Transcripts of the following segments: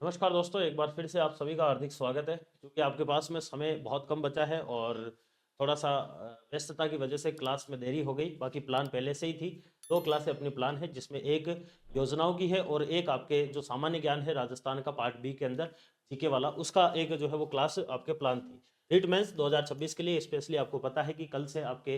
नमस्कार दोस्तों, एक बार फिर से आप सभी का हार्दिक स्वागत है। क्योंकि आपके पास में समय बहुत कम बचा है और थोड़ा सा व्यस्तता की वजह से क्लास में देरी हो गई। बाकी प्लान पहले से ही थी। दो क्लासें अपनी प्लान है, जिसमें एक योजनाओं की है और एक आपके जो सामान्य ज्ञान है राजस्थान का पार्ट बी के अंदर जीके वाला, उसका एक जो है वो क्लास आपके प्लान थी। रीट मेंस 2026 के लिए स्पेशली आपको पता है कि कल से आपके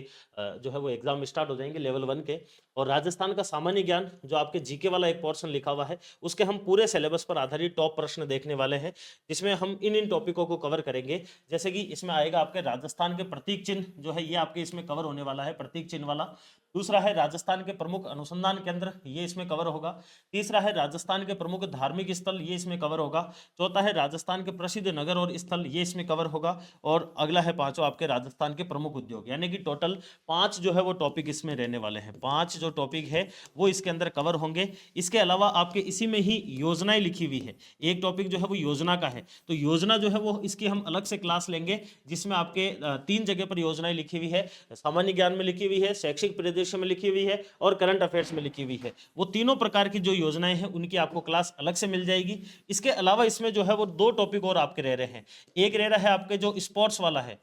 जो है वो एग्जाम स्टार्ट हो जाएंगे लेवल 1 के। और राजस्थान का सामान्य ज्ञान जो आपके जीके वाला एक पोर्शन लिखा हुआ है, उसके हम पूरे सिलेबस पर आधारित टॉप प्रश्न देखने वाले हैं, जिसमें हम इन टॉपिकों को कवर करेंगे। जैसे कि इसमें आएगा आपके राजस्थान के प्रतीक चिन्ह जो है, ये आपके इसमें कवर होने वाला है, प्रतीक चिन्ह वाला। दूसरा है राजस्थान के प्रमुख अनुसंधान केंद्र, ये इसमें कवर होगा। तीसरा है राजस्थान के प्रमुख धार्मिक स्थल, ये इसमें कवर होगा। चौथा है राजस्थान के प्रसिद्ध नगर और स्थल, ये इसमें कवर होगा। और अगला है पांचों आपके राजस्थान के प्रमुख उद्योग। यानी कि टोटल 5 जो है वो टॉपिक इसमें रहने वाले हैं। 5 जो टॉपिक है वो इसके अंदर कवर होंगे। इसके अलावा आपके इसी में ही योजनाएं लिखी हुई है। एक टॉपिक जो है वो योजना का है, तो योजना जो है वो इसकी हम अलग से क्लास लेंगे, जिसमें आपके 3 जगह पर योजनाएं लिखी हुई है। सामान्य ज्ञान में लिखी हुई है, शैक्षिक परिदृश्य में लिखी हुई है और करंट अफेयर्स में लिखी हुई है। वो तीनों प्रकार की जो योजनाएं हैं उनकी आपको क्लास अलग से मिल जाएगी। इसके अलावा इसमें जो है वो 2 टॉपिक और आपके रह रहे हैं। एक रह रहा है आपके जो स्पोर्ट्स वाला है,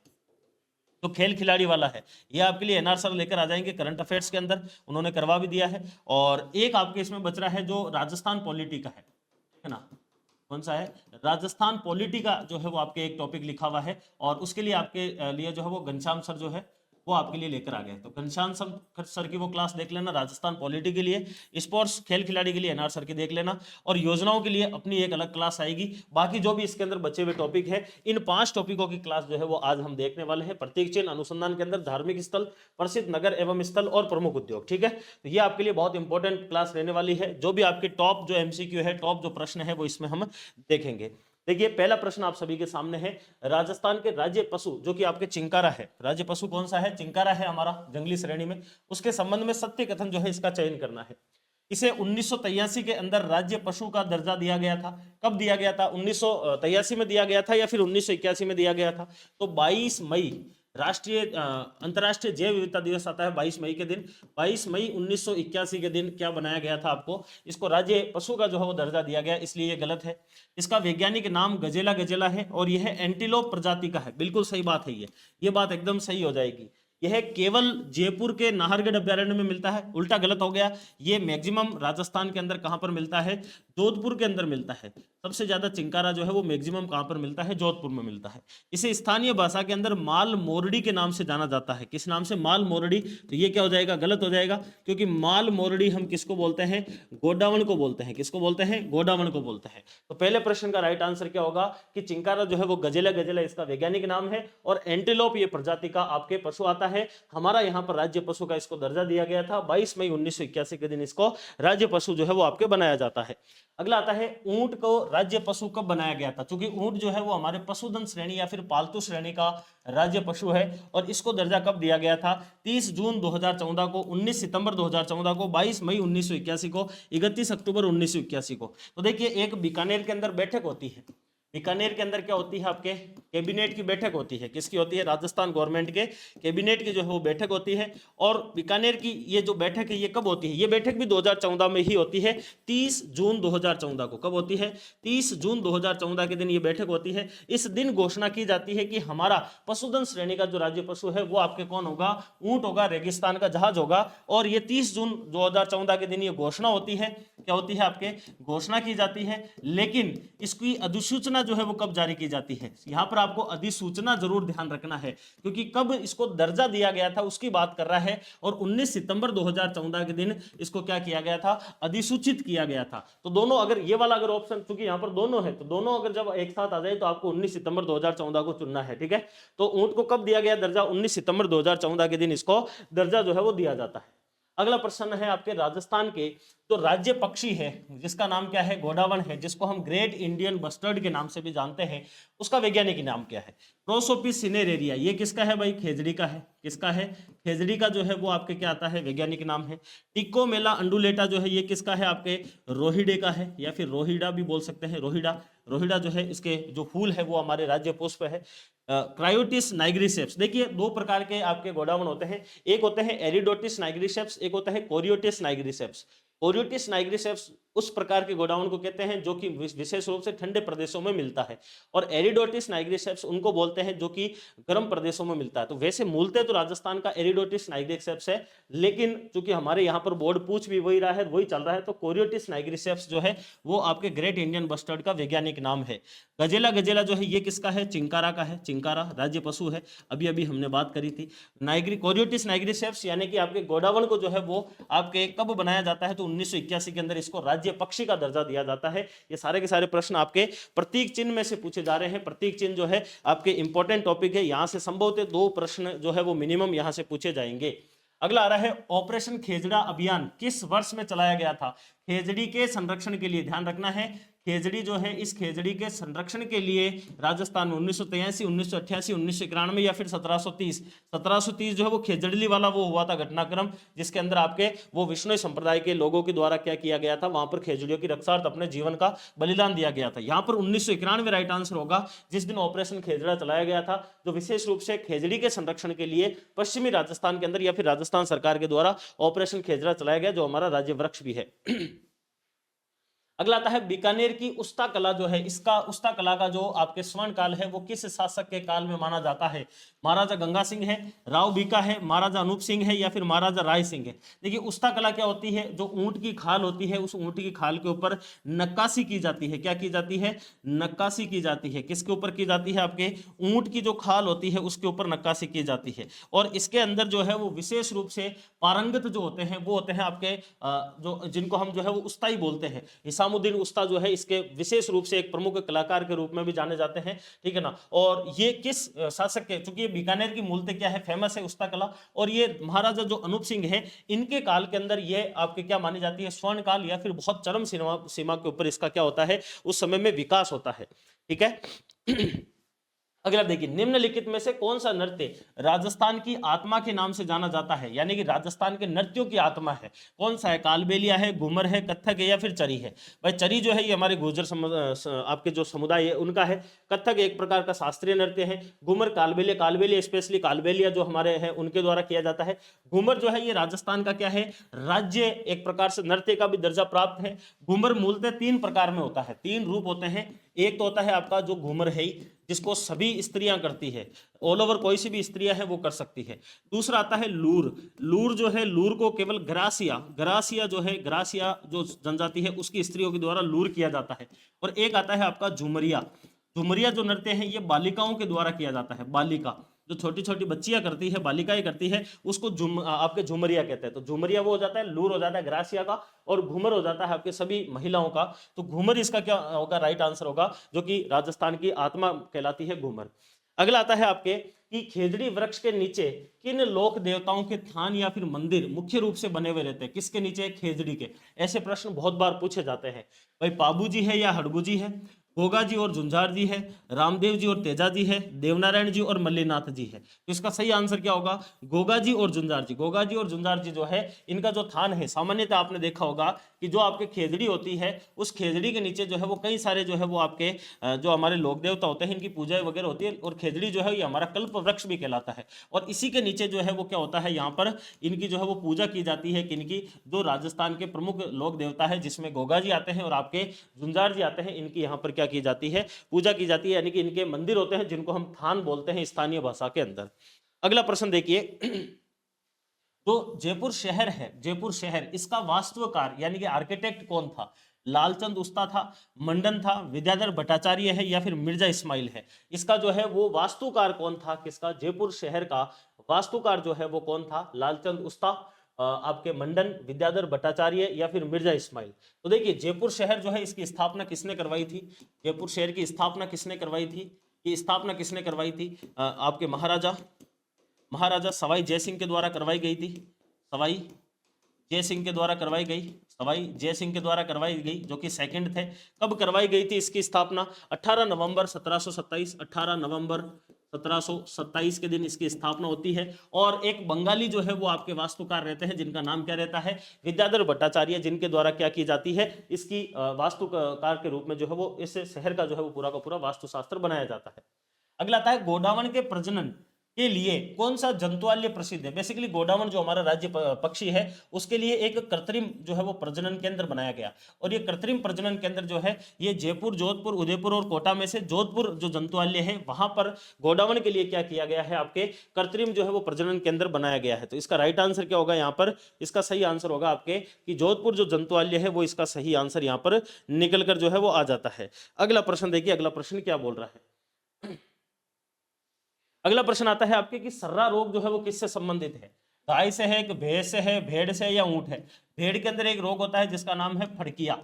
तो खेल खिलाड़ी वाला है, ये आपके लिए एनआर सर लेकर आ जाएंगे करंट अफेयर्स के अंदर, उन्होंने करवा भी दिया है। और एक आपके इसमें बच रहा है जो राजस्थान पॉलिटी का है ना। कौन सा है? राजस्थान पॉलिटी का जो है वो आपके एक टॉपिक लिखा हुआ है, और उसके लिए आपके लिए जो है वो घनश्याम सर जो है वो आपके लिए लेकर आ गए। तो घनश्याम सर की वो क्लास देख लेना राजस्थान पॉलिटी के लिए। स्पोर्ट्स खेल खिलाड़ी के लिए एनआर सर की देख लेना, और योजनाओं के लिए अपनी एक अलग क्लास आएगी। बाकी जो भी इसके अंदर बचे हुए टॉपिक है, इन 5 टॉपिकों की क्लास जो है वो आज हम देखने वाले हैं। प्रतीक चिन्ह, अनुसंधान केंद्र, धार्मिक स्थल, प्रसिद्ध नगर एवं स्थल और प्रमुख उद्योग। ठीक है, तो ये आपके लिए बहुत इंपॉर्टेंट क्लास रहने वाली है। जो भी आपके टॉप जो एमसीक्यू है, टॉप जो प्रश्न है, वो इसमें हम देखेंगे। देखिए, पहला प्रश्न आप सभी के सामने है। राजस्थान के राज्य पशु जो कि आपके चिंकारा है, राज्य पशु कौन सा है? चिंकारा है हमारा, जंगली श्रेणी में। उसके संबंध में सत्य कथन जो है इसका चयन करना है। इसे 1983 के अंदर राज्य पशु का दर्जा दिया गया था। कब दिया गया था? 1983 में दिया गया था या फिर 1981 में दिया गया था? तो 22 मई राष्ट्रीय अंतर्राष्ट्रीय जैव विविधता दिवस आता है 22 मई के दिन। 22 मई 1981 के दिन क्या बनाया गया था? आपको इसको राज्य पशु का जो है वो दर्जा दिया गया, इसलिए ये गलत है। इसका वैज्ञानिक नाम गजेला गजेला है और यह एंटीलोप प्रजाति का है। बिल्कुल सही बात है, ये बात एकदम सही हो जाएगी। यह केवल जयपुर के नाहरगढ़ अभ्यारण्य में मिलता है। उल्टा गलत हो गया, ये मैक्सिमम राजस्थान के अंदर कहां पर मिलता है? जोधपुर के अंदर मिलता है। सबसे ज्यादा चिंकारा जो है वो मैक्सिमम कहां पर मिलता है? जोधपुर में मिलता है। इसे स्थानीय भाषा के अंदर माल मोरडी के नाम से जाना जाता है। किस नाम से? माल मोरडी। तो ये क्या हो जाएगा? गलत हो जाएगा, क्योंकि माल मोरडी हम किसको बोलते हैं? गोडावण को बोलते हैं। किसको बोलते हैं? गोडावण को बोलते हैं। तो पहले प्रश्न का राइट आंसर क्या होगा कि चिंकारा जो है वो गजेला गजेला इसका वैज्ञानिक नाम है, और एंटीलोप ये प्रजाति का आपके पशु आता है। हमारा यहाँ पर राज्य पशु का इसको दर्जा दिया गया था। 22 मई 1981 के दिन इसको राज्य पशु जो है वो आपके बनाया जाता है। अगला आता है, ऊंट को राज्य पशु कब बनाया गया था? क्योंकि ऊंट जो है वो हमारे पशुधन श्रेणी या फिर पालतू श्रेणी का राज्य पशु है, और इसको दर्जा कब दिया गया था? 30 जून 2014 को, 19 सितंबर 2014 को, 22 मई 1981 को, 31 अक्टूबर 1981 को। तो देखिए, एक बीकानेर के अंदर बैठक होती है। बीकानेर के अंदर क्या होती है? आपके कैबिनेट की बैठक होती है। किसकी होती है? राजस्थान गवर्नमेंट के कैबिनेट की जो है वो बैठक होती है। और बीकानेर की ये जो बैठक है ये कब होती है? ये बैठक भी 2014 में ही होती है, 30 जून 2014 को। कब होती है? 30 जून 2014 के दिन ये बैठक होती है। इस दिन घोषणा की जाती है कि हमारा पशुधन श्रेणी का जो राज्य पशु है वो आपके कौन होगा? ऊंट होगा, रेगिस्तान का जहाज होगा। और ये 30 जून 2014 के दिन ये घोषणा होती है। क्या होती है? आपके घोषणा की जाती है। लेकिन इसकी अधिसूचना जो है वो कब जारी की जाती है? यहां पर आपको अधिसूचना जरूर ध्यान रखना है, क्योंकि कब इसको दर्जा दिया गया था उसकी बात कर रहा है। और 19 सितंबर 2014 के दिन इसको क्या किया गया था? अधिसूचित किया गया था। तो दोनों, अगर ये वाला अगर ऑप्शन, क्योंकि यहां पर दोनों है, तो दोनों अगर जब एक साथ आ जाए तो आपको 19 सितंबर 2014 को चुनना है। ठीक है, तो ऊंट को कब दिया गया दर्जा? 19 सितंबर 2014 के दिन इसको दर्जा जो है वो दिया जाता है। अगला प्रश्न है आपके, राजस्थान के तो राज्य पक्षी है जिसका नाम क्या है? गोडावण है, जिसको हम ग्रेट इंडियन बस्टर्ड के नाम से भी जानते हैं, उसका वैज्ञानिक नाम क्या है? Prosopis cineraria. ये किसका है भाई? खेजड़ी का है। किसका है? खेजड़ी का जो है वो आपके क्या आता है? वैज्ञानिक नाम है। टिकोमेला अंडुलेटा जो है ये किसका है? आपके रोहिडे का है, या फिर रोहिडा भी बोल सकते हैं। रोहिडा, रोहिडा जो है इसके जो फूल है वो हमारे राज्य पुष्प है। क्रायोटिस नाइग्रिसेप्स। देखिए, 2 प्रकार के आपके गोडावण होते हैं। एक होते हैं एरिडोटिस नाइग्रिसेप्स, एक होता है कोरियोटिस नाइग्रिसेप्स। कोरियोटिस नाइग्रिसेप्स उस प्रकार के गोडाउन को कहते हैं जो कि विशेष रूप से ठंडे प्रदेशों में मिलता है। और एरिडोटिस नाइग्रिसेप्स उनको बोलते हैं जो कि गर्म प्रदेशों में मिलता है। तो वैसे मूलतः तो राजस्थान का एरिडोटिस नाइग्रिसेप्स है, लेकिन चूंकि हमारे यहाँ पर बोर्ड पूछ भी वही रहा है, वही चल रहा है, तो कोरियोटिस नाइग्रिसेप्स जो है वो आपके ग्रेट इंडियन बस्टर्ड का वैज्ञानिक नाम है। गजेला गजेला जो है ये किसका है? चिंकारा का है। चिंकारा राज्य पशु है, अभी अभी हमने बात करी थी। कोरियोटिस नाइग्रिसेप्स यानी कि आपके गोडावण को जो है वो आपके कब बनाया जाता है? तो 1981 के अंदर इसको राज्य पक्षी का दर्जा दिया जाता है। ये सारे के सारे प्रश्न आपके प्रतीक चिन्ह में से पूछे जा रहे हैं। प्रतीक चिन्ह जो है आपके इंपॉर्टेंट टॉपिक है, यहां से संभवतः 2 प्रश्न जो है वो मिनिमम यहां से पूछे जाएंगे। अगला आ रहा है ऑपरेशन खेजड़ा अभियान किस वर्ष में चलाया गया था? खेजड़ी के संरक्षण के लिए, ध्यान रखना है, खेजड़ी जो है इस खेजड़ी के संरक्षण के लिए राजस्थान में 1983, 1988, 1991 या फिर 1730। 1730 जो है वो खेजड़ी वाला वो हुआ था घटनाक्रम, जिसके अंदर आपके वो विष्णु संप्रदाय के लोगों के द्वारा क्या किया गया था? वहां पर खेजड़ियों की रक्षार्थ अपने जीवन का बलिदान दिया गया था। यहाँ पर 1991 राइट आंसर होगा, जिस दिन ऑपरेशन खेजड़ा चलाया गया था, जो विशेष रूप से खेजड़ी के संरक्षण के लिए पश्चिमी राजस्थान के अंदर या फिर राजस्थान सरकार के द्वारा ऑपरेशन खेजड़ा चलाया गया, जो हमारा राज्य वृक्ष भी है। अगला आता है बीकानेर की उस्ता कला जो है, इसका उस्ता कला का जो आपके स्वर्ण काल है वो किस शासक के काल में माना जाता है? महाराजा गंगा सिंह है, राव बीका है, महाराजा अनूप सिंह है या फिर महाराजा राय सिंह है। देखिए उस्ता कला क्या होती है? जो ऊंट की खाल होती है, उस ऊंट की खाल के ऊपर नक्काशी की जाती है। क्या की जाती है? नक्काशी की जाती है। किसके ऊपर की जाती है? आपके ऊंट की जो खाल होती है उसके ऊपर नक्काशी की जाती है। और इसके अंदर जो है वो विशेष रूप से पारंगत जो होते हैं वो होते हैं आपके जो जिनको हम जो है वो उस्ताई बोलते हैं। हिसामुद्दीन उस्ता जो है इसके विशेष रूप से एक प्रमुख कलाकार के रूप में भी जाने जाते हैं, ठीक है ना। और ये किस शासक के, चूंकि ये बीकानेर की मूलतः क्या है? फेमस है उस्ता कला, और ये महाराजा जो अनूप सिंह है इनके काल के अंदर ये आपके क्या मानी जाती है? स्वर्ण काल या फिर बहुत चरम सीमा के ऊपर इसका क्या होता है? उस समय में विकास होता है, ठीक है। अगला देखिए, निम्नलिखित में से कौन सा नृत्य राजस्थान की आत्मा के नाम से जाना जाता है? यानी कि राजस्थान के नृत्यों की आत्मा है, कौन सा है? कालबेलिया है, घूमर है, कथक है या फिर चरी है? भाई चरी जो है ये हमारे गुर्जर आपके जो समुदाय है उनका है। कथक एक प्रकार का शास्त्रीय नृत्य है। घूमर कालबेलिया, कालबेलिया स्पेशली कालबेलिया जो हमारे हैं उनके द्वारा किया जाता है। घूमर जो है ये राजस्थान का क्या है? राज्य एक प्रकार से नृत्य का भी दर्जा प्राप्त है। घूमर मूलतः 3 प्रकार में होता है, 3 रूप होते हैं। एक तो होता है आपका जो घूमर है जिसको सभी स्त्रियां करती है, ऑल ओवर कोई सी भी स्त्रियां है वो कर सकती है। दूसरा आता है लूर। लूर जो है, लूर को केवल ग्रासिया, ग्रासिया जो है, ग्रासिया जो जनजाति है उसकी स्त्रियों के द्वारा लूर किया जाता है। और एक आता है आपका झुमरिया। झुमरिया जो नृत्य है ये बालिकाओं के द्वारा किया जाता है। बालिका जो छोटी छोटी बच्चियां करती है, बालिकाएं करती है, उसको आपके झुमरिया कहते हैं। तो झुमरिया वो हो जाता है, लूर हो जाता है ग्रासिया का, और घूमर हो जाता है आपके सभी महिलाओं का। तो घूमर इसका क्या होगा? राइट आंसर होगा, जो कि राजस्थान की आत्मा कहलाती है घूमर। अगला आता है आपके कि खेजड़ी वृक्ष के नीचे किन लोक देवताओं के थान या फिर मंदिर मुख्य रूप से बने हुए रहते हैं? किसके नीचे? खेजड़ी के। ऐसे प्रश्न बहुत बार पूछे जाते हैं। भाई पाबू जी है या हड़बू जी है, गोगा जी और झुंझार जी है, रामदेव जी और तेजा जी है, देवनारायण जी और मल्लीनाथ जी है। तो इसका सही आंसर क्या होगा? गोगा जी और झुंझार जी। गोगा जी और झुंझार जी जो है इनका जो थान है, सामान्यतः आपने देखा होगा कि जो आपके खेजड़ी होती है उस खेजड़ी के नीचे जो है वो कई सारे जो है वो आपके जो हमारे लोक देवता होते हैं इनकी पूजा वगैरह होती है। और खेजड़ी जो है ये हमारा कल्प वृक्ष भी कहलाता है। और इसी के नीचे जो है वो क्या होता है? यहाँ पर इनकी जो है वो पूजा की जाती है। किनकी? जो राजस्थान के प्रमुख लोक देवता है, जिसमें गोगा जी आते हैं और आपके झुंझार जी आते हैं। इनकी यहाँ पर क्या की जाती है? पूजा की जाती है, यानी कि इनके मंदिर होते हैं जिनको हम थान बोलते हैं स्थानीय भाषा के अंदर। अगला प्रश्न देखिए, जो जयपुर शहर है, जयपुर शहर, इसका वास्तुकार यानी कि आर्किटेक्ट कौन था? लालचंद उस्ता था, मंडन था, विद्याधर भट्टाचार्य है या फिर मिर्जा इस्माइल है? इसका जो है वो वास्तुकार कौन था? किसका? जयपुर शहर का वास्तुकार जो है वो कौन था? लालचंद उस्ता, आपके मंडन, विद्याधर भट्टाचार्य या फिर मिर्जा इस्माइल? तो देखिए जयपुर शहर जो है इसकी स्थापना किसने करवाई थी? जयपुर शहर की स्थापना किसने करवाई थी? ये स्थापना किसने करवाई थी? आपके महाराजा सवाई जयसिंह के द्वारा करवाई गई थी। सवाई जयसिंह के द्वारा करवाई गई, सवाई जयसिंह के द्वारा करवाई गई, जो कि सेकंड थे। कब करवाई गई थी इसकी स्थापना? 18 नवंबर 1727। 18 नवंबर 1727 के दिन इसकी स्थापना होती है। और एक बंगाली जो है वो आपके वास्तुकार रहते हैं, जिनका नाम क्या रहता है? विद्याधर भट्टाचार्य, जिनके द्वारा क्या की जाती है? इसकी वास्तुकार के रूप में जो है वो इस शहर का जो है वो पूरा का पूरा वास्तुशास्त्र बनाया जाता है। अगला आता है गोडावण के प्रजनन के लिए कौन सा जंतुआल्य प्रसिद्ध है? बेसिकली गोडावण जो हमारा राज्य पक्षी है उसके लिए एक कृत्रिम जो है वो प्रजनन केंद्र बनाया गया, और ये कृत्रिम प्रजनन केंद्र जो है ये जयपुर, जोधपुर, उदयपुर और कोटा में से जोधपुर जो जंतुआल्य है वहां पर गोडावण के लिए क्या किया गया है, आपके कृत्रिम जो है वो प्रजनन केंद्र बनाया गया है। तो इसका राइट आंसर क्या होगा यहाँ पर? इसका सही आंसर होगा आपके कि जोधपुर जो जंतुआल्य है वो इसका सही आंसर यहाँ पर निकल कर जो है वो आ जाता है। अगला प्रश्न देखिए, अगला प्रश्न क्या बोल रहा है। अगला प्रश्न आता है आपके कि सर्रा रोग जो है वो किससे संबंधित है? गाय से है, भैंस से है, भेड़ से या ऊंट है? भेड़ के अंदर एक रोग होता है जिसका नाम है फड़किया।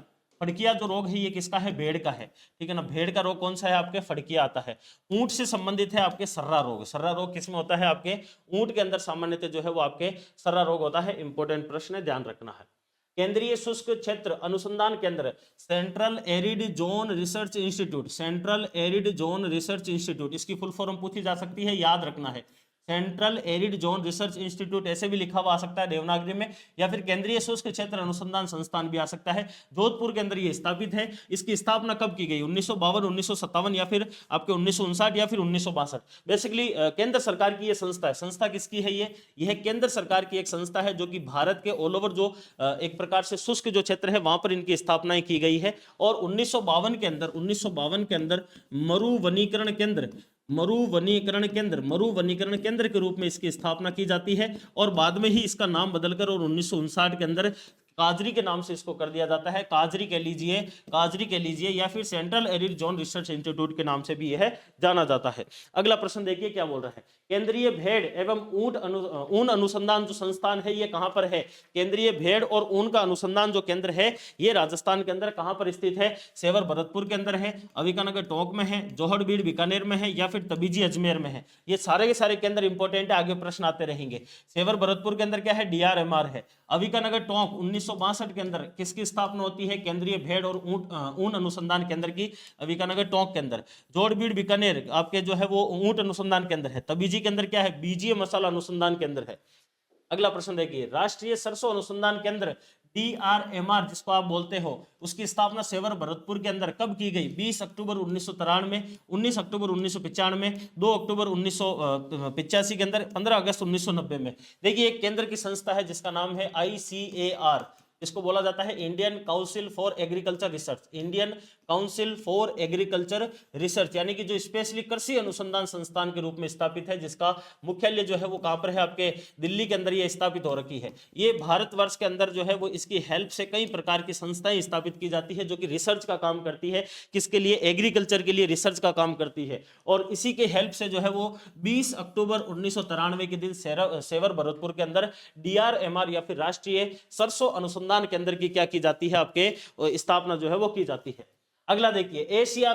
फड़किया जो रोग है ये किसका है? भेड़ का है, ठीक है ना। भेड़ का रोग कौन सा है? आपके फड़किया आता है। ऊंट से संबंधित है आपके सर्रा रोग। सर्रा रोग किसमें होता है? आपके ऊंट के अंदर सामान्यतः जो है वो आपके सर्रा रोग होता है। इंपॉर्टेंट प्रश्न है, ध्यान रखना है। केंद्रीय शुष्क क्षेत्र अनुसंधान केंद्र, central arid zone research institute. Central arid zone research institute, इसकी फुल फॉर्म पूछी जा सकती है, याद रखना है। Central arid zone research institute ऐसे भी लिखा हुआ आ सकता है देवनागरी में, या फिर केंद्रीय शुष्क क्षेत्र अनुसंधान संस्थान भी आ सकता है। जोधपुर के अंदर ये स्थापित है। इसकी स्थापना कब की गई? 1952, 1957 या फिर आपके 1959 या फिर 1962। बेसिकली केंद्र सरकार की ये संस्था है। संस्था किसकी है? ये यह केंद्र सरकार की एक संस्था है जो कि भारत के ऑल ओवर जो एक प्रकार से शुष्क जो क्षेत्र है वहां पर इनकी स्थापना की गई है। और 1952 के अंदर मरु वनीकरण केंद्र के रूप में इसकी स्थापना की जाती है, और बाद में ही इसका नाम बदलकर और 1959 के अंदर काजरी के नाम से इसको कर दिया जाता है। काजरी कह लीजिए या फिर central arid zone research institute के नाम से भी यह जाना जाता है। अगला प्रश्न देखिए क्या बोल रहा है। केंद्रीय भेड़ एवं ऊन अनुसंधान जो संस्थान है ये कहां पर है? केंद्रीय भेड़ और ऊन का अनुसंधान जो केंद्र है ये राजस्थान के अंदर कहां पर स्थित है? सेवर भरतपुर के अंदर है, अविकानगर टोंक में है, जोहड़बीड़ बीकानेर में है, या फिर तबीजी अजमेर में है। ये सारे के सारे केंद्र इंपॉर्टेंट है, आगे प्रश्न आते रहेंगे। सेवर भरतपुर के अंदर क्या है? DRMR है। अविकानगर टोंक 1962 के अंदर किसकी स्थापना होती है? केंद्रीय भेड़ और ऊन अनुसंधान केंद्र की, अविकानगर टोंक के अंदर। जोड़बीड़ बीकानेर आपके जो है वो ऊंट अनुसंधान केंद्र है। तबीजी के अंदर क्या है? बीजीय मसाला अनुसंधान केंद्र है। अगला प्रश्न देखिए, राष्ट्रीय सरसों अनुसंधान केंद्र DRMR जिसको आप बोलते हो, उसकी स्थापना सेवर भरतपुर के अंदर कब की गई? 20 अक्टूबर 1993, 19 अक्टूबर 1995, 2 अक्टूबर 1985 के अंदर, 15 अगस्त 1990 में। देखिए एक केंद्र की संस्था है जिसका नाम है ICAR, इसको बोला जाता है Indian council for agriculture research. Indian council for agriculture research यानी कि जो स्पेशली कृषि अनुसंधान संस्थान के रूप में स्थापित है, जिसका मुख्यालय जो है वो कहां पर है? आपके दिल्ली के अंदर ये स्थापित हो रखी है। ये भारतवर्ष के अंदर जो है वो इसकी हेल्प से कई प्रकार की संस्थाएं स्थापित की जाती है जो कि रिसर्च का काम करती है। किसके लिए? एग्रीकल्चर के लिए रिसर्च का काम करती है। और इसी के हेल्प से जो है वो 20 अक्टूबर 1993 के दिन सेवर भरतपुर के अंदर DRMR या फिर राष्ट्रीय सरसों अनुसंधान केंद्र की क्या की जाती है? आपके स्थापना जो है वो की जाती है। अगला देखिए, एशिया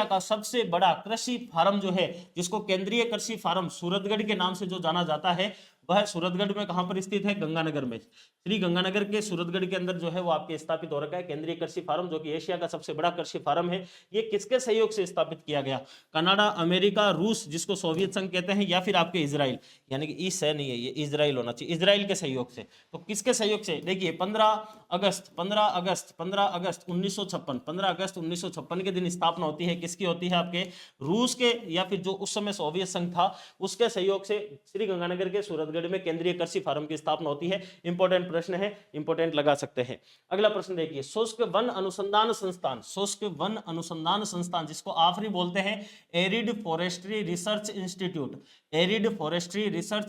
का सबसे बड़ा कृषि फार्म जो है, जिसको केंद्रीय कृषि फार्म सूरतगढ़ के नाम से जो जाना जाता है, वह सूरतगढ़ में कहां पर स्थित है? गंगानगर में। श्री गंगानगर के सूरतगढ़ के अंदर जो है वो आपके स्थापित हो रखा है केंद्रीय कृषि फार्म, जो कि एशिया का सबसे बड़ा कृषि फार्म है। ये किसके सहयोग से स्थापित किया गया? कनाडा, अमेरिका, रूस जिसको सोवियत संघ कहते हैं, या फिर आपके इजराइल, यानी कि इस है नहीं है, ये इजराइल होना चाहिए, इजराइल के सहयोग से। तो किसके सहयोग से? देखिए 15 अगस्त 1956 के दिन स्थापना होती है। किसकी होती है? आपके रूस के या फिर जो उस समय सोवियत संघ था उसके सहयोग से श्री गंगानगर के सूरतगढ़ में केंद्रीय कृषि फार्म की स्थापना होती है। इंपॉर्टेंट प्रश्न है, इंपॉर्टेंट लगा सकते हैं। अगला प्रश्न देखिए, शुष्क वन अनुसंधान संस्थान जिसको आफरी बोलते हैं, एरिड फॉरेस्ट्री रिसर्च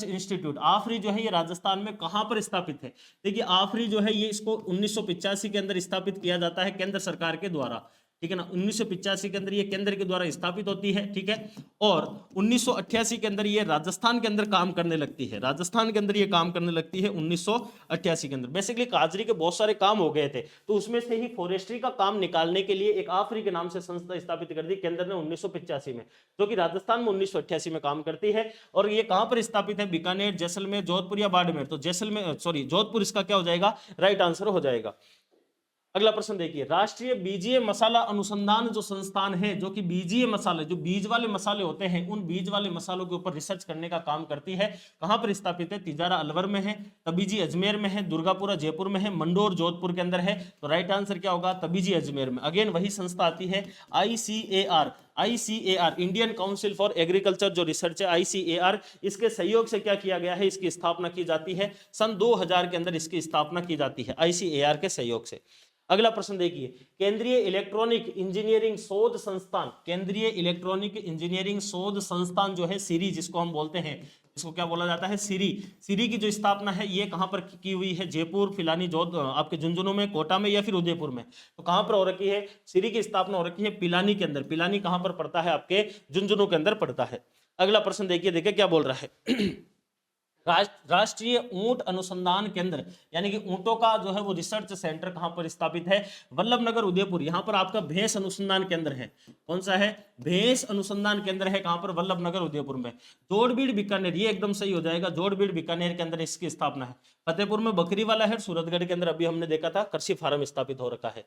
इंस्टीट्यूट, आफरी जो है ये राजस्थान में कहां पर स्थापित है? देखिए आफरी जो है ये इसको 1985 के अंदर स्थापित किया जाता है केंद्र सरकार के द्वारा, ठीक है ना। 1985 के अंदर ये केंद्र के द्वारा स्थापित होती है, ठीक है। और 1988 के अंदर ये राजस्थान के अंदर काम करने लगती है। 1988 के अंदर बेसिकली काजरी के बहुत सारे काम हो गए थे, तो उसमें से ही फॉरेस्ट्री का काम निकालने के लिए एक आफरी के नाम से संस्था स्थापित कर दी केंद्र ने 1985 में, जो कि राजस्थान में 1988 में काम करती है। और ये कहां पर स्थापित है? बीकानेर, जैसलमेर, जोधपुर या बाड़मेर? तो जोधपुर इसका क्या हो जाएगा? राइट आंसर हो जाएगा। अगला प्रश्न देखिए, राष्ट्रीय बीजीय मसाला अनुसंधान जो संस्थान है, जो कि बीजीय मसाले, जो बीज वाले मसाले होते हैं, उन बीज वाले मसालों के ऊपर रिसर्च करने का काम करती है, कहां पर स्थापित है? तिजारा अलवर में है, तबीजी अजमेर में है, दुर्गापुरा जयपुर में है, मंडोर जोधपुर के अंदर है। तो राइट आंसर क्या होगा? तबीजी अजमेर में। अगेन वही संस्था आती है ICAR, ICAR Indian council for agriculture जो रिसर्च है ICAR, इसके सहयोग से क्या किया गया है? इसकी स्थापना की जाती है सन 2000 के अंदर, इसकी स्थापना की जाती है ICAR के सहयोग से। अगला प्रश्न देखिए, केंद्रीय इलेक्ट्रॉनिक इंजीनियरिंग शोध संस्थान, केंद्रीय इलेक्ट्रॉनिक इंजीनियरिंग शोध संस्थान जो है सीरी, जिसको हम बोलते हैं, इसको क्या बोला जाता है? सीरी। सीरी की जो स्थापना है ये कहां पर की हुई है? जयपुर, फिलानी, आपके झुंझुनू में, कोटा में या फिर उदयपुर में? तो कहां पर हो रखी है? सीरी की स्थापना हो रखी है पिलानी के अंदर। पिलानी कहां पर पड़ता है? आपके झुंझुनू के अंदर पड़ता है। अगला प्रश्न देखिए क्या बोल रहा है राष्ट्रीय ऊंट अनुसंधान केंद्र, यानी कि ऊंटों का जो है वो रिसर्च सेंटर कहां पर स्थापित है? वल्लभनगर उदयपुर। यहां पर आपका भैंस अनुसंधान केंद्र है। कौन सा है? भैंस अनुसंधान केंद्र है। कहां पर? वल्लभनगर उदयपुर में। जोड़बीड़ बीकानेर, ये एकदम सही हो जाएगा, जोड़बीड़ बीकानेर के अंदर इसकी स्थापना है। फतेहपुर में बकरी वाला है, सूरतगढ़ के अंदर अभी हमने देखा था कृषि फार्म स्थापित हो रखा है।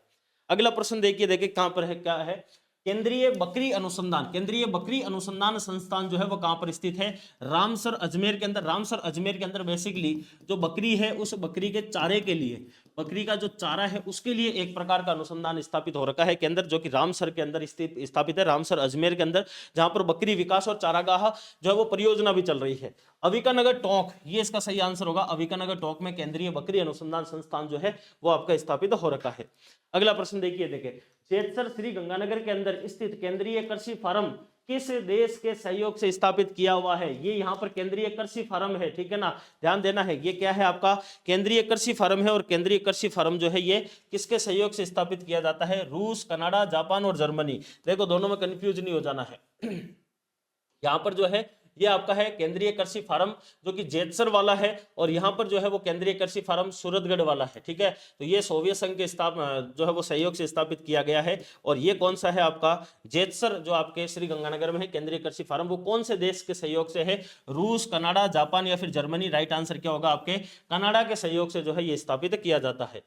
अगला प्रश्न देखिए कहां पर है, क्या है? केंद्रीय बकरी अनुसंधान, केंद्रीय बकरी अनुसंधान संस्थान जो है वो कहां पर स्थित है? रामसर अजमेर के अंदर। रामसर अजमेर के अंदर बेसिकली जो बकरी है, उस बकरी के चारे के लिए, बकरी का जो चारा है उसके लिए एक प्रकार का अनुसंधान स्थापित हो रखा है केंद्र, जो कि रामसर के अंदर स्थापित है, रामसर अजमेर के अंदर, जहां पर बकरी विकास और चारागाह जो है वो परियोजना भी चल रही है। अविकानगर टोंक, ये इसका सही आंसर होगा। अविकानगर टोंक में केंद्रीय बकरी अनुसंधान संस्थान जो है वो आपका स्थापित हो रखा है। अगला प्रश्न देखिए जेतसर श्री गंगानगर के अंदर स्थित केंद्रीय कृषि फार्म किस देश के सहयोग से स्थापित किया हुआ है? ये यहाँ पर केंद्रीय कृषि फार्म है, ठीक है ना, ध्यान देना है। ये क्या है? आपका केंद्रीय कृषि फार्म है, और केंद्रीय कृषि फार्म जो है ये किसके सहयोग से स्थापित किया जाता है? रूस, कनाडा, जापान और जर्मनी। देखो दोनों में कंफ्यूज नहीं हो जाना है। यहाँ पर जो है ये आपका है केंद्रीय कृषि फार्म जो कि जेतसर वाला है, और यहाँ पर जो है वो केंद्रीय कृषि फार्म सूरतगढ़ वाला है, ठीक है। तो ये सोवियत संघ के जो है वो सहयोग से स्थापित किया गया है। और ये कौन सा है? आपका जेतसर जो आपके श्री गंगानगर में है केंद्रीय कृषि फार्म, वो कौन से देश के सहयोग से है? रूस, कनाडा, जापान या फिर जर्मनी। राइट आंसर क्या होगा? आपके कनाडा के सहयोग से जो है ये स्थापित किया जाता है।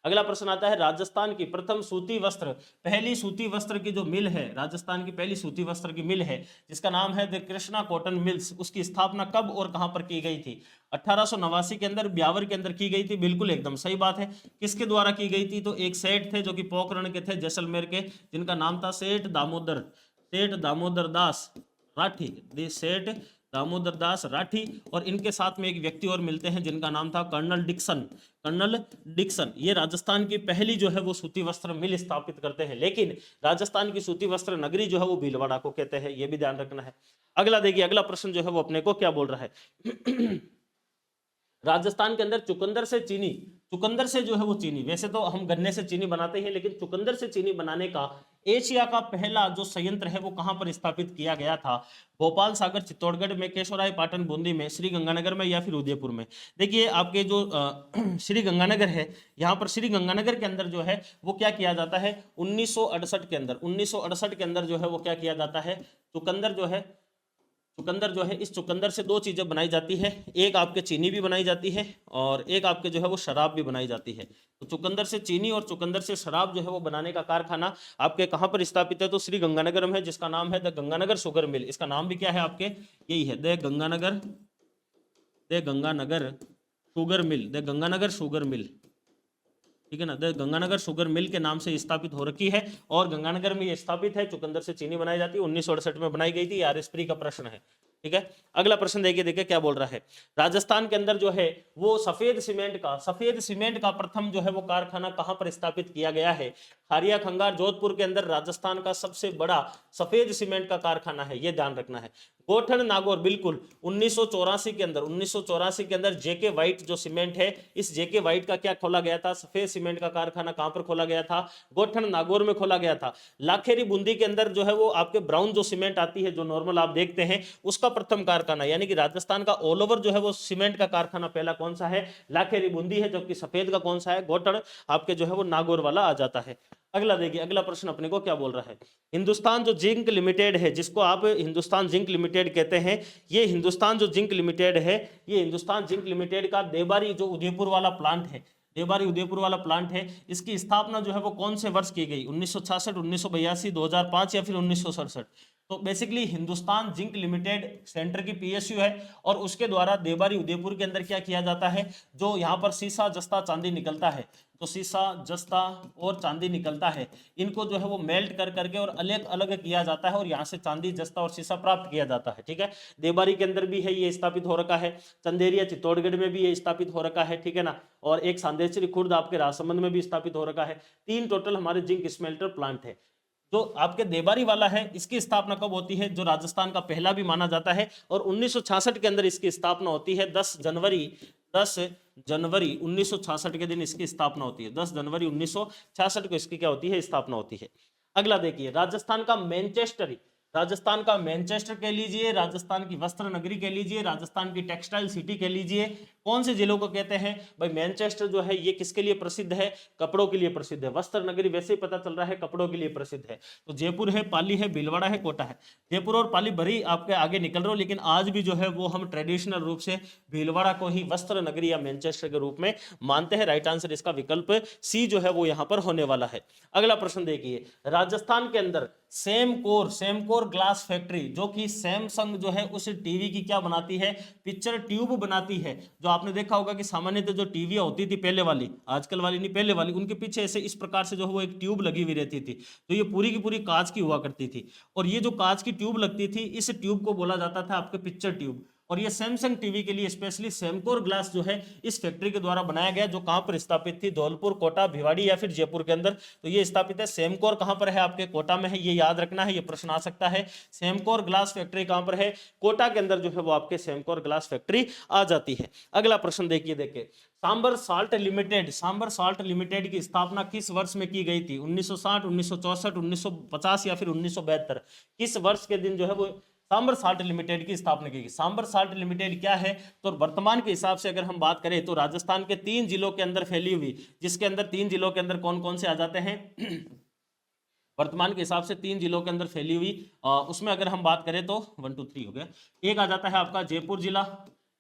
अगला प्रश्न आता है, राजस्थान की प्रथम सूती वस्त्र, पहली सूती वस्त्र की जो मिल है, राजस्थान की पहली सूती वस्त्र की मिल है जिसका नाम है द कृष्णा कॉटन मिल्स, उसकी स्थापना कब और कहां पर की गई थी? 1889 के अंदर, ब्यावर के अंदर की गई थी। बिल्कुल एकदम सही बात है। किसके द्वारा की गई थी? तो एक सेठ थे जो कि पोखरण के थे, जैसलमेर के, जिनका नाम था सेठ दामोदर दास राठी, सेठ दामोदर दास राठी। और इनके साथ में एक व्यक्ति और मिलते हैं जिनका नाम था कर्नल डिक्सन। ये राजस्थान की पहली जो है वो सूती वस्त्र मिल स्थापित करते हैं, लेकिन राजस्थान की सूती वस्त्र नगरी जो है वो भीलवाड़ा को कहते हैं, ये भी ध्यान रखना है। अगला देखिए, अगला प्रश्न जो है वो अपने को क्या बोल रहा है? राजस्थान के अंदर चुकंदर से जो है वो चीनी, वैसे तो हम गन्ने से चीनी बनाते हैं, लेकिन चुकंदर से चीनी बनाने का एशिया का पहला जो संयंत्र है वो कहां पर स्थापित किया गया था? भोपाल, सागर, चित्तौड़गढ़ में, केशोराय पाटन, बूंदी में, श्री गंगानगर में या फिर उदयपुर में? देखिए आपके जो श्री गंगानगर है, यहाँ पर श्री गंगानगर के अंदर जो है वो क्या किया जाता है? 1968 के अंदर जो है वो क्या किया जाता है? चुकंदर जो है इस चुकंदर से दो चीजें बनाई जाती है, एक आपके चीनी भी बनाई जाती है और एक आपके जो है वो शराब भी बनाई जाती है। तो चुकंदर से चीनी और चुकंदर से शराब जो है वो बनाने का कारखाना आपके कहाँ पर स्थापित है? तो श्री गंगानगर में, जिसका नाम है द गंगानगर शुगर मिल। इसका नाम भी क्या है आपके? यही है, द गंगानगर शुगर मिल, ठीक है ना, द गंगानगर शुगर मिल के नाम से स्थापित हो रखी है। और गंगानगर में ये स्थापित है, चुकंदर से चीनी बनाई जाती है, 1968 में बनाई गई थी। RS प्री का प्रश्न है, ठीक है। अगला प्रश्न देखिए क्या बोल रहा है? राजस्थान के अंदर जो है वो सफेद सीमेंट का प्रथम जो है वो कारखाना कहां पर स्थापित किया गया है? खारिया खंगार, जोधपुर के अंदर राजस्थान का सबसे बड़ा सफेद सीमेंट का कारखाना है, ये ध्यान रखना है। गोठन नागौर, बिल्कुल 1984 के अंदर जेके वाइट जो सीमेंट है, इस जेके वाइट का क्या खोला गया था? सफेद सीमेंट का कारखाना कहां पर खोला गया था? गोठन नागौर में खोला गया था। लाखेरी बूंदी के अंदर जो है वो आपके ब्राउन जो सीमेंट आती है, जो नॉर्मल आप देखते हैं, उसका प्रथम कारखाना, यानी कि राजस्थान का ऑल ओवर जो है वो सीमेंट का कारखाना पहला कौन सा है? लाखेरी बूंदी है। जबकि सफेद का कौन सा है? गोठन आपके जो है वो नागौर वाला आ जाता है। अगला देखिए, अगला प्रश्न अपने को क्या बोल रहा है? हिंदुस्तान जो जिंक लिमिटेड है, जिसको आप हिंदुस्तान जिंक लिमिटेड कहते हैं, ये हिंदुस्तान जो जिंक लिमिटेड है, ये हिंदुस्तान जिंक लिमिटेड का देबारी जो उदयपुर वाला प्लांट है, देबारी उदयपुर वाला प्लांट है, इसकी स्थापना जो है वो कौन से वर्ष की गई? 1966, 1982, 2005 या फिर 1967? तो basically Hindustan zinc limited centre की पीएसयू है और उसके द्वारा देबारी उदयपुर के अंदर क्या किया जाता है, जो यहाँ पर सीसा जस्ता चांदी निकलता है, तो सीसा जस्ता और चांदी निकलता है, इनको जो है वो मेल्ट कर करके और अलग अलग किया जाता है और यहाँ से चांदी जस्ता और सीसा प्राप्त किया जाता है। ठीक है, देबारी के अंदर भी है ये स्थापित हो रखा है, चंदेरिया चित्तौड़गढ़ में भी ये स्थापित हो रखा है। ठीक है ना, और एक सांदेश्वरी खुर्द आपके राजसमंद में भी स्थापित हो रखा है। 3 टोटल हमारे जिंक स्मेल्टर प्लांट है। जो आपके देबारी वाला है इसकी स्थापना कब होती है, जो राजस्थान का पहला भी माना जाता है, और 1966 के अंदर इसकी स्थापना होती है। 10 जनवरी 1966 के दिन इसकी स्थापना होती है। 10 जनवरी 1966 को इसकी क्या होती है, स्थापना होती है। अगला देखिए, राजस्थान का मैनचेस्टर, राजस्थान का मैनचेस्टर कह लीजिए, राजस्थान की वस्त्र नगरी कह लीजिए, राजस्थान की टेक्सटाइल सिटी कह लीजिए, कौन से जिलों को कहते हैं भाई? मैनचेस्टर जो है ये किसके लिए प्रसिद्ध है? कपड़ों के लिए प्रसिद्ध है। वस्त्र नगरी वैसे ही पता चल रहा है कपड़ों के लिए प्रसिद्ध है। तो जयपुर है, पाली है, भीलवाड़ा है, कोटा है। जयपुर और पाली भरी आपके आगे निकल रहे हो, लेकिन आज भी जो है वो हम ट्रेडिशनल रूप से भीलवाड़ा को ही वस्त्र नगरी या मैनचेस्टर के रूप में मानते हैं। राइट आंसर इसका विकल्प सी जो है वो यहाँ पर होने वाला है। अगला प्रश्न देखिए, राजस्थान के अंदर सेमकोर ग्लास फैक्ट्री, जो कि सैमसंग जो है उस टीवी की क्या बनाती है? पिक्चर ट्यूब बनाती है। जो आपने देखा होगा कि सामान्यतः जो टीवी होती थी पहले वाली, आजकल वाली नहीं, पहले वाली, उनके पीछे ऐसे इस प्रकार से जो है वो एक ट्यूब लगी हुई रहती थी। तो ये पूरी की पूरी कांच की हुआ करती थी, और ये जो कांच की ट्यूब लगती थी, इस ट्यूब को बोला जाता था आपके पिक्चर ट्यूब। और ये सैमसंग टीवी के लिए स्पेशली सेमकोर ग्लास जो है इस फैक्ट्री के द्वारा बनाया गया, जो कहां पर स्थापित थी? धौलपुर, कोटा, भिवाड़ी या फिर जयपुर के अंदर। तो ये स्थापित है। सेमकोर कहां पर है? आपके कोटा में है, ये याद रखना है, ये प्रश्न आ सकता है। सेमकोर ग्लास फैक्ट्री कहां पर है? कोटा के अंदर जो है वो आपके सेमकोर ग्लास फैक्ट्री आ जाती है। अगला प्रश्न देखिए सांबर साल्ट लिमिटेड की स्थापना किस वर्ष में की गई थी? 1960, 1964, 1950 या फिर 1972? किस वर्ष के दिन जो है वो सांबर साल्ट लिमिटेड की स्थापना की गई? सांबर साल्ट लिमिटेड क्या है? तो वर्तमान के हिसाब से अगर हम बात करें तो राजस्थान के 3 जिलों के अंदर फैली हुई, जिसके अंदर 3 जिलों के अंदर कौन कौन से आ जाते हैं? वर्तमान के हिसाब से 3 जिलों के अंदर फैली हुई, उसमें अगर हम बात करें तो 1 2 3 हो गया। एक आ जाता है आपका जयपुर जिला,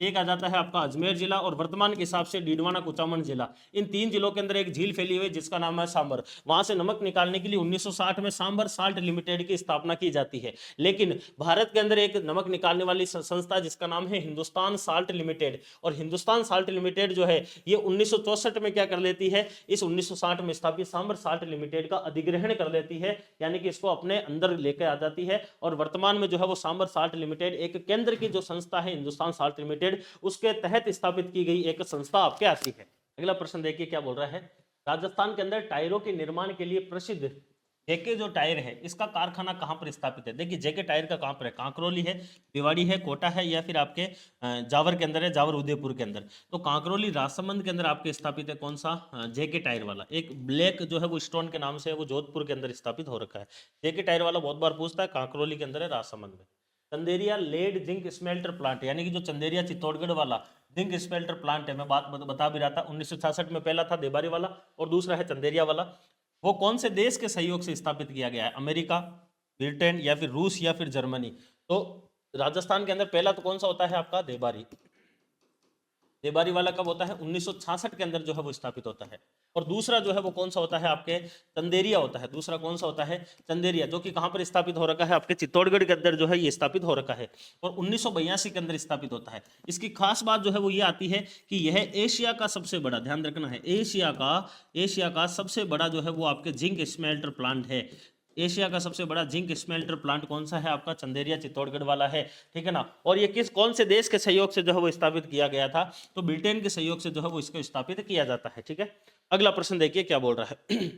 एक आ जाता है आपका अजमेर जिला, और वर्तमान के हिसाब से डीडवाना कुचामन जिला। इन 3 जिलों के अंदर एक झील फैली हुई जिसका नाम है सांबर। वहां से नमक निकालने के लिए 1960 में सांबर साल्ट लिमिटेड की स्थापना की जाती है। लेकिन भारत के अंदर एक नमक निकालने वाली संस्था जिसका नाम है हिंदुस्तान साल्ट लिमिटेड, और हिंदुस्तान साल्ट लिमिटेड जो है ये 1964 में क्या कर लेती है? इस 1960 में स्थापित सांबर साल्ट लिमिटेड का अधिग्रहण कर लेती है, यानी कि इसको अपने अंदर लेकर आ जाती है। और वर्तमान में जो है वो सांबर साल्ट लिमिटेड एक केंद्र की जो संस्था है हिंदुस्तान साल्ट लिमिटेड, उसके तहत स्थापित की गई एक संस्था आपके आती है। अगला प्रश्न देखिए क्या बोल रहा है, राजस्थान के अंदर टायरों के निर्माण के लिए प्रसिद्ध जेके जो टायर है इसका कारखाना कहां पर स्थापित है? देखिए जेके टायर का कहां पर है? कांकरोली है, भिवाड़ी है, कोटा है, या फिर आपके जावर के अंदर है, जावर उदयपुर के अंदर। तो कांकरोली राजसमंद के अंदर आपके स्थापित है कौन सा? जेके टायर वाला। एक ब्लैक जो है वो स्टोन के नाम से है, वो जोधपुर के अंदर स्थापित हो रखा है। जेके टायर वाला बहुत बार पूछता है, कांकरोली के अंदर है, राजसमंद में। Chanderiya lead zinc smelter plant, यानी कि जो चंदेरिया चित्तौड़गढ़ वाला जिंक स्मेल्टर प्लांट है, मैं बात बता भी रहा था, 1966 में पहला था देबारी वाला और दूसरा है चंदेरिया वाला। वो कौन से देश के सहयोग से स्थापित किया गया है? अमेरिका, ब्रिटेन, या फिर रूस, या फिर जर्मनी? तो राजस्थान के अंदर पहला तो कौन सा होता है आपका? देबारी वाला कब होता है? 1966 के अंदर जो है वो स्थापित होता है। और दूसरा जो है वो कौन सा होता है? आपके चंदेरिया होता है। दूसरा कौन सा होता है? चंदेरिया, जो कि कहां पर स्थापित हो रखा है? आपके चित्तौड़गढ़ के अंदर जो है ये स्थापित हो रखा है, और 1982 के अंदर स्थापित होता है। इसकी खास बात जो है वो ये आती है कि यह एशिया का सबसे बड़ा, ध्यान रखना है, एशिया का सबसे बड़ा जो है वो आपके जिंक स्मेल्टर प्लांट है। एशिया का सबसे बड़ा जिंक स्मेल्टर प्लांट कौन सा है? आपका चंदेरिया चित्तौड़गढ़ वाला है। ठीक है ना। और ये कौन से देश के सहयोग से जो है वो स्थापित किया गया था? तो ब्रिटेन के सहयोग से जो है वो इसको स्थापित किया जाता है। ठीक है, अगला प्रश्न देखिए क्या बोल रहा है।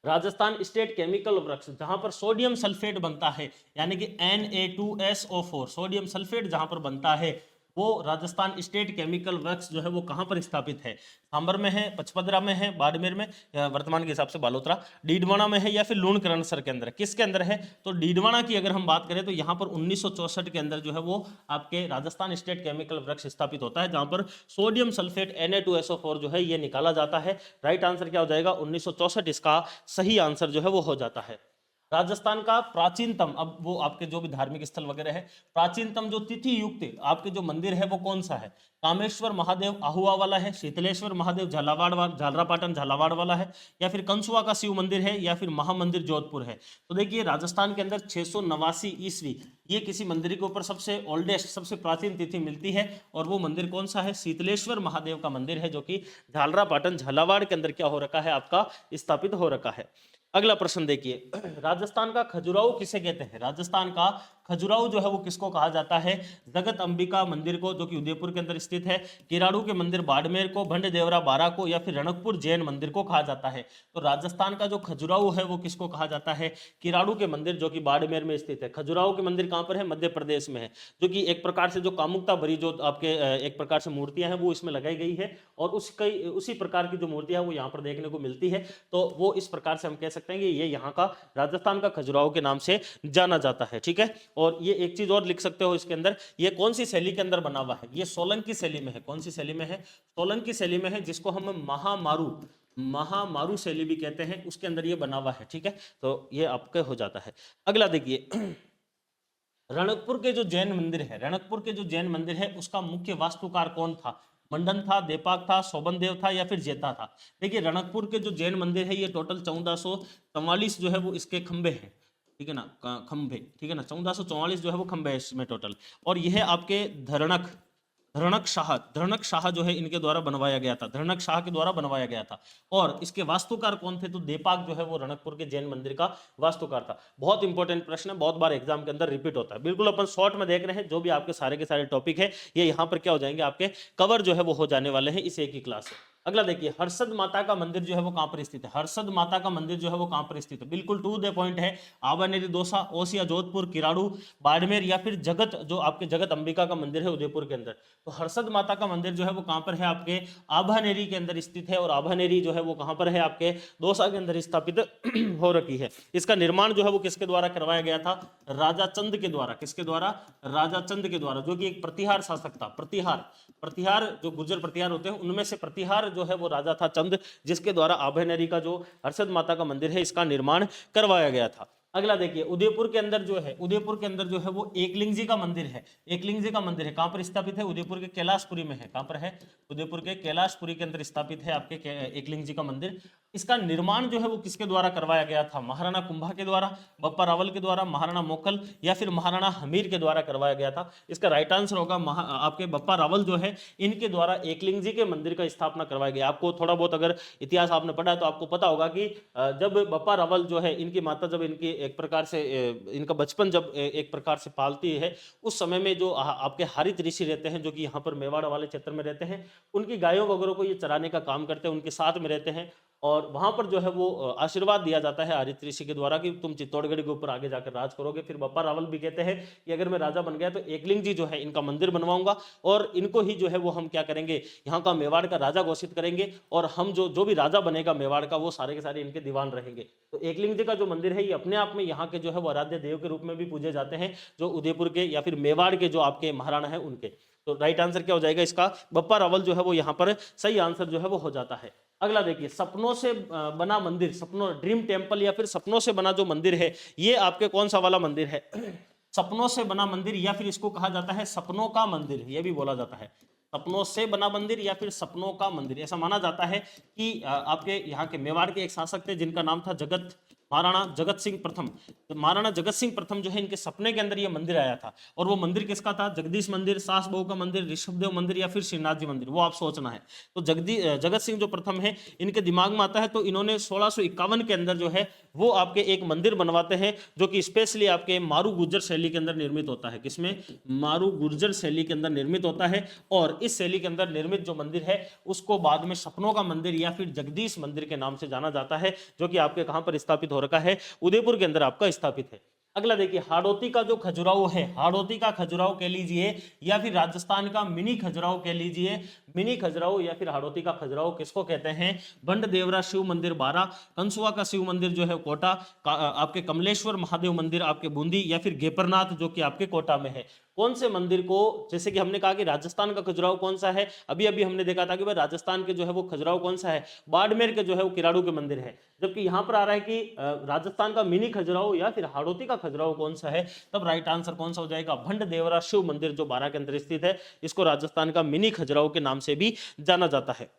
राजस्थान स्टेट केमिकल वृक्ष, जहां पर सोडियम सल्फेट बनता है, यानी कि Na2SO4 सोडियम सल्फेट जहां पर बनता है, वो राजस्थान स्टेट केमिकल वर्क्स जो है वो कहां पर स्थापित है? सांबर में है, पचपदरा में है, बाड़मेर में, वर्तमान के हिसाब से बालोतरा, डीडवाना में है, या फिर लूणकरणसर के अंदर? किसके अंदर है? तो डीडवाना की अगर हम बात करें तो यहाँ पर 1964 के अंदर जो है वो आपके राजस्थान स्टेट केमिकल वृक्ष स्थापित होता है, जहां पर सोडियम सल्फेट Na2SO4 जो है ये निकाला जाता है। राइट आंसर क्या हो जाएगा? 1964 इसका सही आंसर जो है वो हो जाता है। राजस्थान का प्राचीनतम, अब वो आपके जो भी धार्मिक स्थल वगैरह है, प्राचीनतम जो तिथि युक्त आपके जो मंदिर है वो कौन सा है? कामेश्वर महादेव आहुआ वाला है, शीतलेश्वर महादेव झालरापाटन झालावाड़ वाला है, या फिर कंसुआ का शिव मंदिर है, या फिर महामंदिर जोधपुर है। तो देखिए राजस्थान के अंदर 689 ईस्वी ये किसी मंदिर के ऊपर सबसे ओल्डेस्ट, सबसे प्राचीन तिथि मिलती है, और वो मंदिर कौन सा है? शीतलेश्वर महादेव का मंदिर है, जो कि झालरापाटन झालावाड़ के अंदर क्या हो रखा है? आपका स्थापित हो रखा है। अगला प्रश्न देखिए, राजस्थान का खजुराहो किसे कहते हैं? राजस्थान का खजुराहो जो है वो किसको कहा जाता है? जगत अंबिका मंदिर को, जो कि उदयपुर के अंदर स्थित है, किराड़ू के मंदिर बाड़मेर को, भंड देवरा बारा को, या फिर रणकपुर जैन मंदिर को कहा जाता है। तो राजस्थान का जो खजुराहो है वो किसको कहा जाता है? किराड़ू के मंदिर, जो कि बाड़मेर में स्थित है। खजुराहो के मंदिर कहाँ पर है? मध्य प्रदेश में है, जो कि एक प्रकार से जो कामुकता भरी जो आपके एक प्रकार से मूर्तियां हैं वो इसमें लगाई गई है, और उसी प्रकार की जो मूर्तियां वो यहाँ पर देखने को मिलती है। तो वो इस प्रकार से हम कह सकते हैं कि ये यहाँ का राजस्थान का खजुराहो के नाम से जाना जाता है। ठीक है, और ये एक चीज और लिख सकते हो इसके अंदर, ये कौन सी शैली के अंदर बना हुआ है? ये सोलंकी शैली में है। कौन सी शैली में है? सोलंकी शैली में है, जिसको हम महामारू शैली भी कहते हैं, उसके अंदर ये बना हुआ है। ठीक है, तो ये आपके हो जाता है। अगला देखिए, रणकपुर के जो जैन मंदिर है, रणकपुर के जो जैन मंदिर है उसका मुख्य वास्तुकार कौन था? मंडन था, देपाक था, शोभनदेव था, या फिर जेता था? देखिए रणकपुर के जो जैन मंदिर है ये टोटल 1444 जो है वो इसके खंबे हैं। ठीक है ना, खंबे, ठीक है ना, 1444 जो है वो खंबे है इसमें टोटल। और यह आपके धरणक शाह जो है इनके द्वारा बनवाया गया था, धरणक शाह के द्वारा बनवाया गया था। और इसके वास्तुकार कौन थे? तो देपाक जो है वो रणकपुर के जैन मंदिर का वास्तुकार था। बहुत इंपॉर्टेंट प्रश्न है, बहुत बार एग्जाम के अंदर रिपीट होता है। बिल्कुल अपन शॉर्ट में देख रहे हैं, जो भी आपके सारे के सारे टॉपिक है ये यहाँ पर क्या हो जाएंगे? आपके कवर जो है वो हो जाने वाले हैं इस एक ही क्लास से। अगला देखिए, हर्षद माता का मंदिर जो है वो कहां पर स्थित है? हर्षद माता का मंदिर जो है वो कहां पर स्थित है? बिल्कुल टू द पॉइंट है। आबानेरी, दौसा, ओसिया, जोधपुर, किराड़ू, बाड़मेर, या फिर जगत, जो आपके जगत अंबिका का मंदिर है उदयपुर के अंदर। तो हर्षद माता का मंदिर जो है वो कहां पर है? आपके आभानेरी के अंदर स्थित है, और आभानेरी जो है वो कहां पर है? आपके दौसा के अंदर स्थापित हो रखी है। इसका निर्माण जो है वो किसके द्वारा करवाया गया था? राजा चंद के द्वारा। किसके द्वारा? राजा चंद के द्वारा, जो कि एक प्रतिहार शासक था। प्रतिहार जो गुर्जर प्रतिहार होते हैं उनमें से प्रतिहार जो है वो राजा था चंद, जिसके द्वारा आभेनेरी का जो हर्षद माता का मंदिर है इसका निर्माण करवाया गया था। अगला देखिए, उदयपुर के अंदर जो है वो एकलिंग जी का मंदिर है। एकलिंग जी का मंदिर है, कहां पर स्थापित है? उदयपुर के कैलाशपुरी में है। कहां पर है? उदयपुर के कैलाशपुरी के अंदर स्थापित है आपके एकलिंग जी का मंदिर। इसका निर्माण जो है वो किसके द्वारा करवाया गया था? महाराणा कुंभा के द्वारा, बप्पा रावल के द्वारा, महाराणा मोकल, या फिर महाराणा हमीर के द्वारा करवाया गया था? इसका राइट आंसर होगा आपके बप्पा रावल जो है इनके द्वारा एकलिंग जी के मंदिर का स्थापना करवाया गया। आपको थोड़ा बहुत अगर इतिहास आपने पढ़ा है तो आपको पता होगा कि जब बप्पा रावल जो है इनकी माता, जब इनकी एक प्रकार से इनका बचपन जब एक प्रकार से पालती है, उस समय में जो आपके हरित ऋषि रहते हैं, जो कि यहाँ पर मेवाड़ वाले क्षेत्र में रहते हैं, उनकी गायों वगैरह को ये चराने का काम करते हैं, उनके साथ में रहते हैं। और वहां पर जो है वो आशीर्वाद दिया जाता है हरित ऋषि के द्वारा कि तुम चित्तौड़गढ़ के ऊपर आगे जाकर राज करोगे। फिर बप्पा रावल भी कहते हैं कि अगर मैं राजा बन गया तो एकलिंग जी जो है इनका मंदिर बनवाऊंगा, और इनको ही जो है वो हम क्या करेंगे? यहाँ का मेवाड़ का राजा घोषित करेंगे, और हम जो भी राजा बनेगा मेवाड़ का वो सारे के सारे इनके दीवान रहेंगे। तो एकलिंग जी का जो मंदिर है ये अपने आप में यहाँ के जो है वो आराध्य देव के रूप में भी पूजे जाते हैं, जो उदयपुर के या फिर मेवाड़ के जो आपके महाराणा है उनके। तो राइट आंसर क्या हो जाएगा इसका? बप्पा रावल जो है वो यहाँ पर सही आंसर जो है वो हो जाता है। अगला देखिए, सपनों से बना मंदिर, सपनों ड्रीम टेम्पल या फिर सपनों से बना जो मंदिर है ये आपके कौन सा वाला मंदिर है? सपनों से बना मंदिर, या फिर इसको कहा जाता है सपनों का मंदिर, ये भी बोला जाता है। सपनों से बना मंदिर या फिर सपनों का मंदिर। ऐसा माना जाता है कि आपके यहाँ के मेवाड़ के एक शासक थे जिनका नाम था महाराणा जगत सिंह प्रथम। तो महाराणा जगत सिंह प्रथम जो है इनके सपने के अंदर ये मंदिर आया था, और वो मंदिर किसका था? जगदीश मंदिर, सास बहू का मंदिर, ऋषभदेव मंदिर, या फिर श्रीनाथ जी मंदिर, वो आप सोचना है। तो जगत सिंह जो प्रथम है इनके दिमाग में आता है, तो इन्होंने 1651 के अंदर जो है वो आपके एक मंदिर बनवाते हैं, जो कि स्पेशली आपके मारू गुर्जर शैली के अंदर निर्मित होता है। किसमें? मारू गुर्जर शैली के अंदर निर्मित होता है। और इस शैली के अंदर निर्मित जो मंदिर है उसको बाद में सपनों का मंदिर या फिर जगदीश मंदिर के नाम से जाना जाता है, जो कि आपके कहां पर स्थापित हो रखा है? उदयपुर के अंदर आपका स्थापित है। अगला देखिए, हाड़ौती का जो खजुराहो है, हाड़ौती का खजुराहो कह लीजिए, या फिर राजस्थान का मिनी खजुराहो कह लीजिए। मिनी खजुराहो या फिर हाड़ौती का खजुराहो किसको कहते हैं? बंड देवरा शिव मंदिर बारा, कंसुआ का शिव मंदिर जो है कोटा, आपके कमलेश्वर महादेव मंदिर आपके बूंदी, या फिर गेपरनाथ जो कि आपके कोटा में है। कौन से मंदिर को, जैसे कि हमने कहा कि राजस्थान का खजुराहो कौन सा है, अभी अभी हमने देखा था कि भाई राजस्थान के जो है वो खजुराहो कौन सा है? बाड़मेर के जो है वो किराड़ू के मंदिर है। जबकि यहाँ पर आ रहा है कि राजस्थान का मिनी खजुराहो या फिर हाड़ौती का खजुराहो कौन सा है, तब राइट आंसर कौन सा हो जाएगा, भंड देवरा शिव मंदिर जो बारां के अंदर स्थित है, इसको राजस्थान का मिनी खजुराहो के नाम से भी जाना जाता है।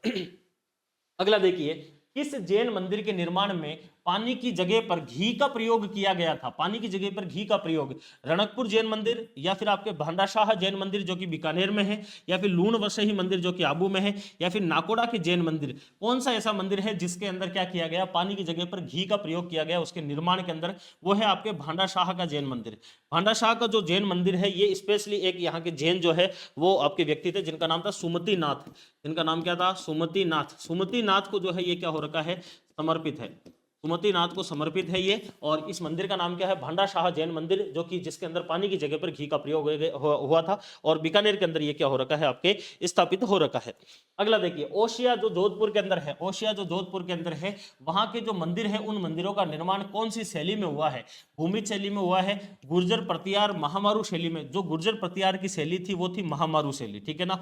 अगला देखिए, किस जैन मंदिर के निर्माण में पानी की जगह पर घी का प्रयोग किया गया था, पानी की जगह पर घी का प्रयोग, रणकपुर जैन मंदिर या फिर आपके भांडाशाह जैन मंदिर जो कि बीकानेर में है, या फिर लूण वसही मंदिर जो कि आबू में है, या फिर नाकोड़ा के जैन मंदिर, कौन सा ऐसा मंदिर है जिसके अंदर क्या किया गया, पानी की जगह पर घी का प्रयोग किया गया उसके निर्माण के अंदर, वो है आपके भांडाशाह का जैन मंदिर। भांडाशाह का जो जैन मंदिर है ये स्पेशली एक यहाँ के जैन जो है वो आपके व्यक्ति थे जिनका नाम था सुमति नाथ, जिनका नाम क्या था, सुमति नाथ। सुमति नाथ को जो है ये क्या हो रखा है, समर्पित है, सुमति नाथ को समर्पित है ये। और इस मंदिर का नाम क्या है, भांडाशाह जैन मंदिर, जो कि जिसके अंदर पानी की जगह पर घी का प्रयोग हुआ था, और बीकानेर के अंदर ये क्या हो रखा है, आपके स्थापित हो रखा है। अगला देखिए, ओशिया जो जोधपुर के अंदर है, ओशिया जो जोधपुर के अंदर है, वहां के जो मंदिर है उन मंदिरों का निर्माण कौन सी शैली में हुआ है, भूमिज शैली में हुआ है, गुर्जर प्रतिहार महामारू शैली में, जो गुर्जर प्रतिहार की शैली थी वो थी महामारू शैली, ठीक है ना,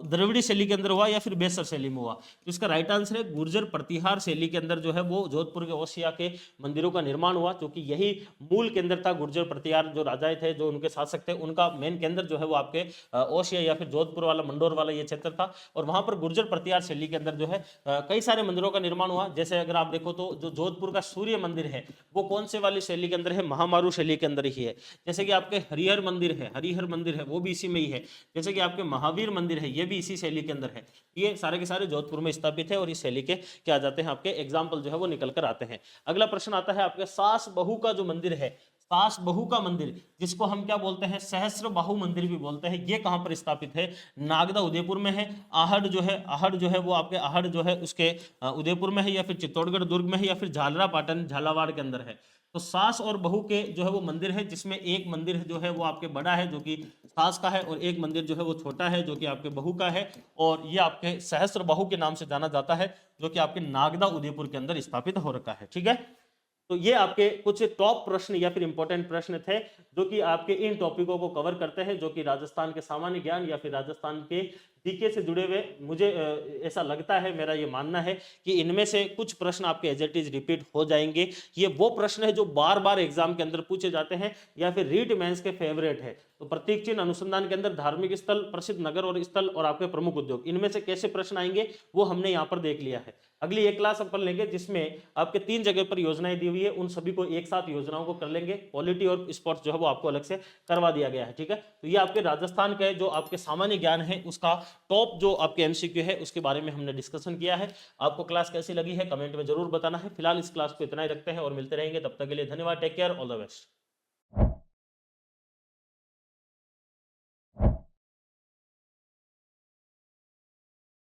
द्रविड़ी शैली के अंदर हुआ या फिर बेसर शैली में हुआ, तो इसका राइट आंसर है गुर्जर प्रतिहार शैली के अंदर जो है वो जोधपुर के ओशिया के मंदिरों का निर्माण हुआ, क्योंकि यही मूल केंद्र था। गुर्जर प्रतिहार जो राजाएं थे, जो उनके शासक थे, उनका मेन केंद्र जो है वो आपके ओशिया या फिर जोधपुर वाला मंडोर वाला ये क्षेत्र था, और वहां पर गुर्जर प्रतिहार शैली के अंदर जो है कई सारे मंदिरों का निर्माण हुआ। जैसे अगर आप देखो तो जो जोधपुर का सूर्य मंदिर है वो कौन से वाली शैली के अंदर है, महामारू शैली के अंदर ही है। जैसे कि आपके हरिहर मंदिर है, हरिहर मंदिर है वो भी इसी में ही है। जैसे कि आपके महावीर मंदिर है ये भी इसी शैली के अंदर है। ये सारे के सारे जोधपुर में स्थापित है, और इस शैली के क्या आ जाते हैं, आपके एग्जाम्पल जो है वो निकल कर आते हैं। अगला प्रश्न आता है आपके सास बहू का जो मंदिर है, सास बहू का मंदिर, जिसको हम क्या बोलते हैं, सहस्त्र बाहु मंदिर भी बोलते हैं, ये कहां पर स्थापित है, नागदा उदयपुर में है। आहड़ जो है, आहड़ जो है वो आपके आहड़ जो है उसके उदयपुर में है, या फिर चित्तौड़गढ़ दुर्ग में है, या फिर झालरा पाटन झालावाड़ के अंदर है। तो सास और बहू के जो है वो मंदिर है, जिसमें एक मंदिर जो है वो आपके बड़ा है जो कि सास का है, और एक मंदिर जो है वो छोटा है जो कि आपके बहू का है, और ये आपके सहस्त्र बहू के नाम से जाना जाता है, जो कि आपके नागदा उदयपुर के अंदर स्थापित हो रखा है। ठीक है, तो ये आपके कुछ टॉप प्रश्न या फिर इंपॉर्टेंट प्रश्न थे जो कि आपके इन टॉपिकों को कवर करते हैं, जो कि राजस्थान के सामान्य ज्ञान या फिर राजस्थान के जीके से जुड़े हुए। मुझे ऐसा लगता है, मेरा ये मानना है कि इनमें से कुछ प्रश्न आपके एज इट इज रिपीट हो जाएंगे। ये वो प्रश्न है जो बार बार एग्जाम के अंदर पूछे जाते हैं या फिर रीट मेंस के फेवरेट है। तो प्रतीक चिन्ह अनुसंधान के अंदर धार्मिक स्थल, प्रसिद्ध नगर और स्थल और आपके प्रमुख उद्योग, इनमें से कैसे प्रश्न आएंगे वो हमने यहाँ पर देख लिया है। अगली एक क्लास अपन लेंगे जिसमें आपके 3 जगह पर योजनाएं दी हुई है, उन सभी को एक साथ योजनाओं को कर लेंगे। पॉलिटी और स्पोर्ट्स जो है वो आपको अलग से करवा दिया गया है। ठीक है, तो ये आपके राजस्थान के जो आपके सामान्य ज्ञान है उसका टॉप जो आपके एमसीक्यू है उसके बारे में हमने डिस्कशन किया है। आपको क्लास कैसी लगी है कमेंट में जरूर बताना है। फिलहाल इस क्लास को इतना ही रखते हैं और मिलते रहेंगे, तब तक के लिए धन्यवाद, take care, all the best.